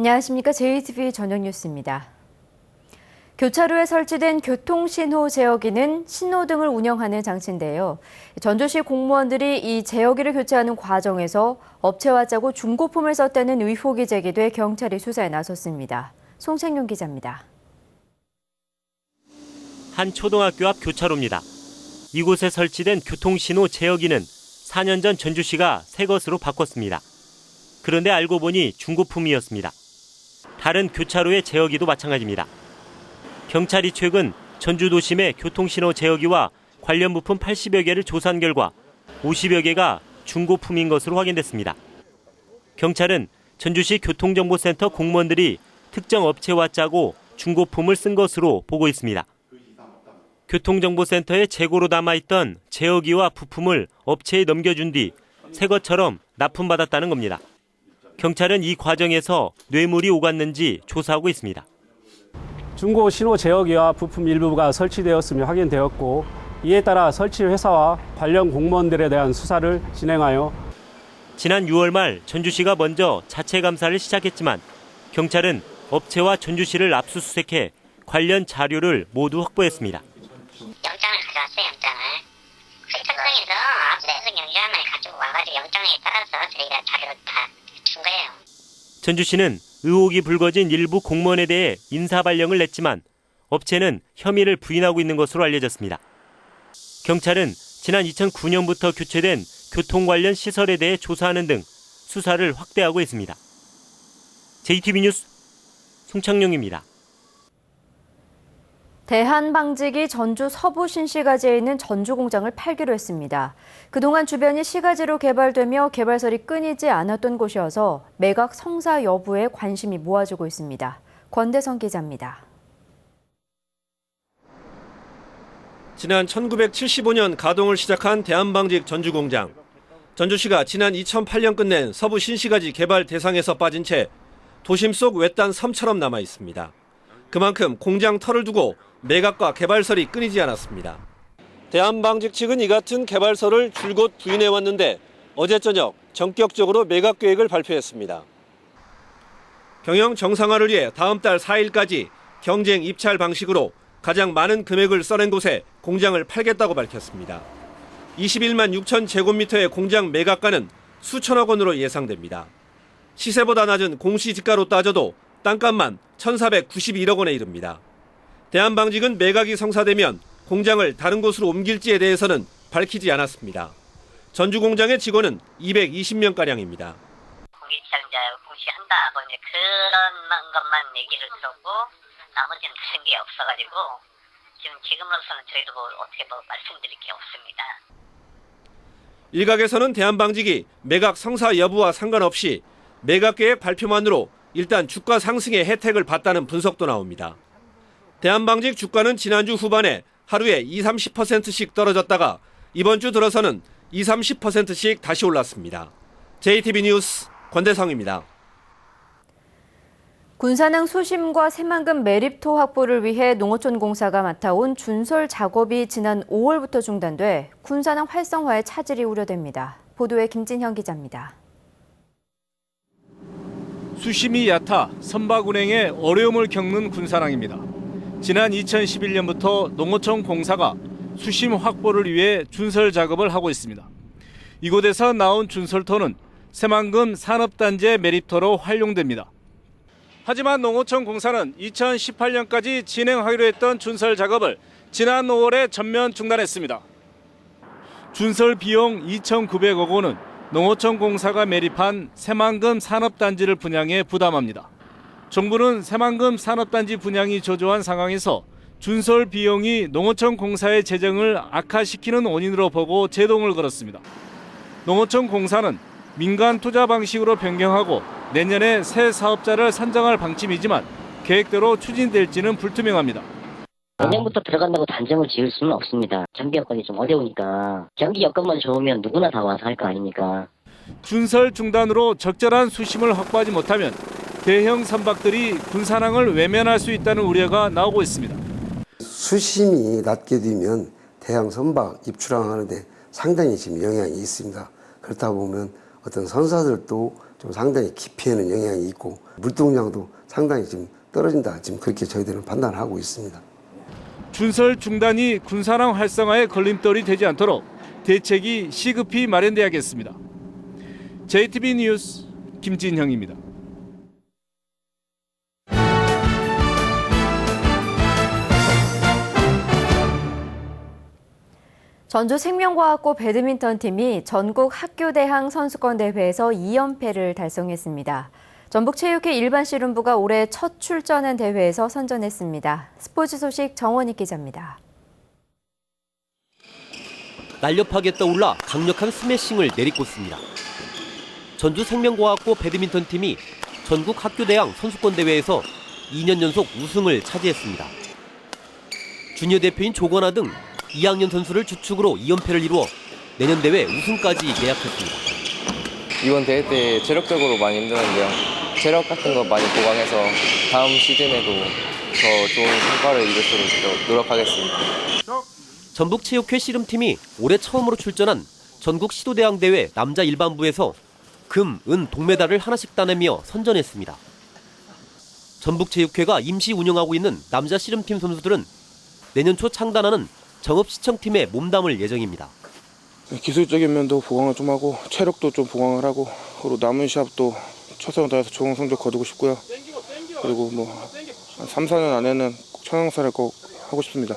안녕하십니까. JTBC 저녁 뉴스입니다. 교차로에 설치된 교통신호 제어기는 신호등을 운영하는 장치인데요. 전주시 공무원들이 이 제어기를 교체하는 과정에서 업체와 짜고 중고품을 썼다는 의혹이 제기돼 경찰이 수사에 나섰습니다. 송창용 기자입니다. 한 초등학교 앞 교차로입니다. 이곳에 설치된 교통신호 제어기는 4년 전 전주시가 새 것으로 바꿨습니다. 그런데 알고 보니 중고품이었습니다. 다른 교차로의 제어기도 마찬가지입니다. 경찰이 최근 전주도심의 교통신호 제어기와 관련 부품 80여 개를 조사한 결과 50여 개가 중고품인 것으로 확인됐습니다. 경찰은 전주시 교통정보센터 공무원들이 특정 업체와 짜고 중고품을 쓴 것으로 보고 있습니다. 교통정보센터에 재고로 남아있던 제어기와 부품을 업체에 넘겨준 뒤 새 것처럼 납품받았다는 겁니다. 경찰은 이 과정에서 뇌물이 오갔는지 조사하고 있습니다. 중고 신호 제어기와 부품 일부가 설치되었음이 확인되었고, 이에 따라 설치 회사와 관련 공무원들에 대한 수사를 진행하여 지난 6월 말 전주시가 먼저 자체 감사를 시작했지만 경찰은 업체와 전주시를 압수수색해 관련 자료를 모두 확보했습니다. 영장을 가져왔어요. 영장을. 세탁성에서 압수수색 영장을 가지고 와가지고 영장에 따라서 저희가 자료를 다 준 거예요. 전주시는 의혹이 불거진 일부 공무원에 대해 인사발령을 냈지만 업체는 혐의를 부인하고 있는 것으로 알려졌습니다. 경찰은 지난 2009년부터 교체된 교통 관련 시설에 대해 조사하는 등 수사를 확대하고 있습니다. JTBC 뉴스 송창용입니다. 대한방직이 전주 서부 신시가지에 있는 전주공장을 팔기로 했습니다. 그동안 주변이 시가지로 개발되며 개발설이 끊이지 않았던 곳이어서 매각 성사 여부에 관심이 모아지고 있습니다. 권대성 기자입니다. 지난 1975년 가동을 시작한 대한방직 전주공장. 전주시가 지난 2008년 끝낸 서부 신시가지 개발 대상에서 빠진 채 도심 속 외딴 섬처럼 남아 있습니다. 그만큼 공장 털을 두고 매각과 개발설이 끊이지 않았습니다. 대한방직 측은 이 같은 개발설을 줄곧 부인해왔는데 어제 저녁 전격적으로 매각 계획을 발표했습니다. 경영 정상화를 위해 다음 달 4일까지 경쟁 입찰 방식으로 가장 많은 금액을 써낸 곳에 공장을 팔겠다고 밝혔습니다. 21만 6천 제곱미터의 공장 매각가는 수천억 원으로 예상됩니다. 시세보다 낮은 공시지가로 따져도 땅값만 1,491억 원에 이릅니다. 대한방직은 매각이 성사되면 공장을 다른 곳으로 옮길지에 대해서는 밝히지 않았습니다. 전주공장의 직원은 220명가량입니다. 공시지가 공시한다 뭐 이제 그런 것만 얘기를 들었고 나머지는 들은 게 없어가지고 지금으로서는 저희도 어떻게 말씀드릴 게 없습니다. 일각에서는 대한방직이 매각 성사 여부와 상관없이 매각 계획 발표만으로 일단 주가 상승의 혜택을 봤다는 분석도 나옵니다. 대한방직 주가는 지난주 후반에 하루에 20-30%씩 떨어졌다가 이번 주 들어서는 20-30%씩 다시 올랐습니다. JTBC 뉴스 권대성입니다. 군산항 수심과 새만금 매립토 확보를 위해 농어촌공사가 맡아온 준설 작업이 지난 5월부터 중단돼 군산항 활성화에 차질이 우려됩니다. 보도에 김진형 기자입니다. 수심이 얕아 선박 운행에 어려움을 겪는 군산항입니다. 지난 2011년부터 농어촌 공사가 수심 확보를 위해 준설 작업을 하고 있습니다. 이곳에서 나온 준설토는 새만금 산업단지의 매립토로 활용됩니다. 하지만 농어촌 공사는 2018년까지 진행하기로 했던 준설 작업을 지난 5월에 전면 중단했습니다. 준설 비용 2,900억 원은 농어촌 공사가 매립한 새만금 산업단지를 분양해 부담합니다. 정부는 새만금 산업단지 분양이 저조한 상황에서 준설 비용이 농어촌 공사의 재정을 악화시키는 원인으로 보고 제동을 걸었습니다. 농어촌 공사는 민간 투자 방식으로 변경하고 내년에 새 사업자를 선정할 방침이지만 계획대로 추진될지는 불투명합니다. 내년부터 들어간다고 단정을 지을 수는 없습니다. 경비 여건이 좀 어려우니까 경비 여건만 좋으면 누구나 다 와서 할 거 아닙니까? 준설 중단으로 적절한 수심을 확보하지 못하면 대형 선박들이 군산항을 외면할 수 있다는 우려가 나오고 있습니다. 수심이 낮게 되면 대형 선박 입출항하는데 상당히 지금 영향이 있습니다. 그렇다 보면 어떤 선사들도 좀 좀 상당히 기피에는 영향이 있고 물동량도 상당히 지금 떨어진다. 지금 그렇게 저희들은 판단을 하고 있습니다. 준설 중단이 군사랑 활성화에 걸림돌이 되지 않도록 대책이 시급히 마련돼야겠습니다. JTB 뉴스 김진형입니다. 전주 생명과학고 배드민턴팀이 전국 학교대항 선수권 대회에서 2연패를 달성했습니다. 전북체육회 일반씨름부가 올해 첫 출전한 대회에서 선전했습니다. 스포츠 소식 정원익 기자입니다. 날렵하게 떠올라 강력한 스매싱을 내리꽂습니다. 전주 생명과학고 배드민턴팀이 전국 학교대항 선수권 대회에서 2년 연속 우승을 차지했습니다. 주니어 대표인 조건아 등 2학년 선수를 주축으로 2연패를 이루어 내년 대회 우승까지 계약했습니다. 이번 대회 때 체력적으로 많이 힘들었는데요. 체력 같은 거 많이 보강해서 다음 시즌에도 더 좋은 성과를 이룰 수 있도록 노력하겠습니다. 전북체육회 씨름팀이 올해 처음으로 출전한 전국 시도대항대회 남자 일반부에서 금, 은, 동메달을 하나씩 따내며 선전했습니다. 전북체육회가 임시 운영하고 있는 남자 씨름팀 선수들은 내년 초 창단하는 정읍시청팀에 몸담을 예정입니다. 기술적인 면도 보강을 좀 하고 체력도 좀 보강을 하고 그리고 남은 시합도 최선을 다해서 좋은 성적 거두고 싶고요. 그리고 한 3, 4년 안에는 꼭 청양사를 꼭 하고 싶습니다.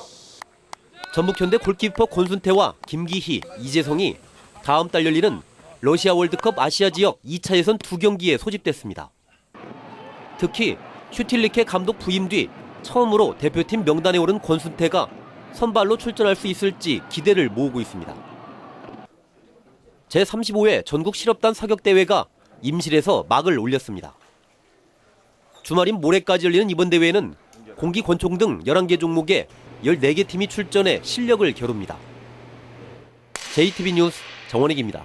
전북현대 골키퍼 권순태와 김기희, 이재성이 다음 달 열리는 러시아 월드컵 아시아 지역 2차 예선 2경기에 소집됐습니다. 특히 슈틸리케 감독 부임 뒤 처음으로 대표팀 명단에 오른 권순태가 선발로 출전할 수 있을지 기대를 모으고 있습니다. 제35회 전국 실업단 사격대회가 임실에서 막을 올렸습니다. 주말인 모레까지 열리는 이번 대회에는 공기 권총 등 11개 종목에 14개 팀이 출전해 실력을 겨룹니다. JTB 뉴스 정원익입니다.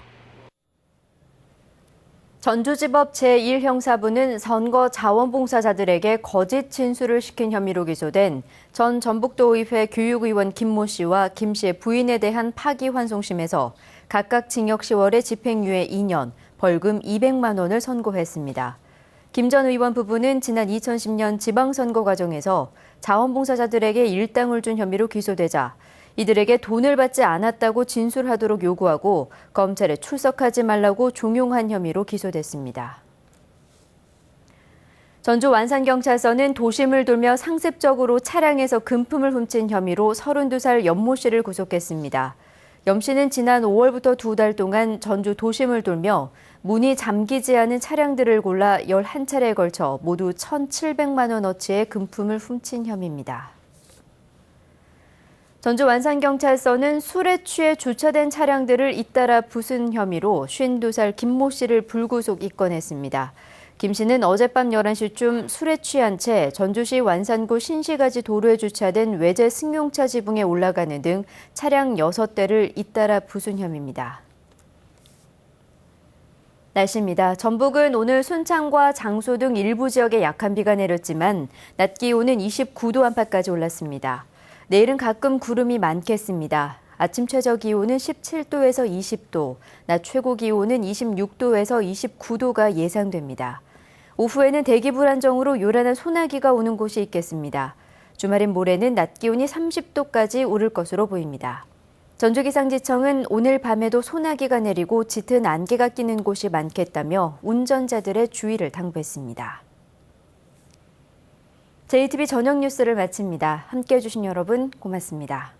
전주지법 제1형사부는 선거 자원봉사자들에게 거짓 진술을 시킨 혐의로 기소된 전 전북도의회 교육의원 김모 씨와 김 씨의 부인에 대한 파기환송심에서 각각 징역 10월에 집행유예 2년, 벌금 200만 원을 선고했습니다. 김 전 의원 부부는 지난 2010년 지방선거 과정에서 자원봉사자들에게 일당을 준 혐의로 기소되자 이들에게 돈을 받지 않았다고 진술하도록 요구하고 검찰에 출석하지 말라고 종용한 혐의로 기소됐습니다. 전주 완산경찰서는 도심을 돌며 상습적으로 차량에서 금품을 훔친 혐의로 32살 연모 씨를 구속했습니다. 염 씨는 지난 5월부터 2달 동안 전주 도심을 돌며 문이 잠기지 않은 차량들을 골라 11차례에 걸쳐 모두 1,700만 원어치의 금품을 훔친 혐의입니다. 전주 완산경찰서는 술에 취해 주차된 차량들을 잇따라 부순 혐의로 52살 김모 씨를 불구속 입건했습니다. 김 씨는 어젯밤 11시쯤 술에 취한 채 전주시 완산구 신시가지 도로에 주차된 외제 승용차 지붕에 올라가는 등 차량 6대를 잇따라 부순 혐의입니다. 날씨입니다. 전북은 오늘 순창과 장수 등 일부 지역에 약한 비가 내렸지만 낮 기온은 29도 안팎까지 올랐습니다. 내일은 가끔 구름이 많겠습니다. 아침 최저 기온은 17도에서 20도, 낮 최고 기온은 26도에서 29도가 예상됩니다. 오후에는 대기 불안정으로 요란한 소나기가 오는 곳이 있겠습니다. 주말인 모레는 낮 기온이 30도까지 오를 것으로 보입니다. 전주기상지청은 오늘 밤에도 소나기가 내리고 짙은 안개가 끼는 곳이 많겠다며 운전자들의 주의를 당부했습니다. JTB 저녁 뉴스를 마칩니다. 함께해 주신 여러분 고맙습니다.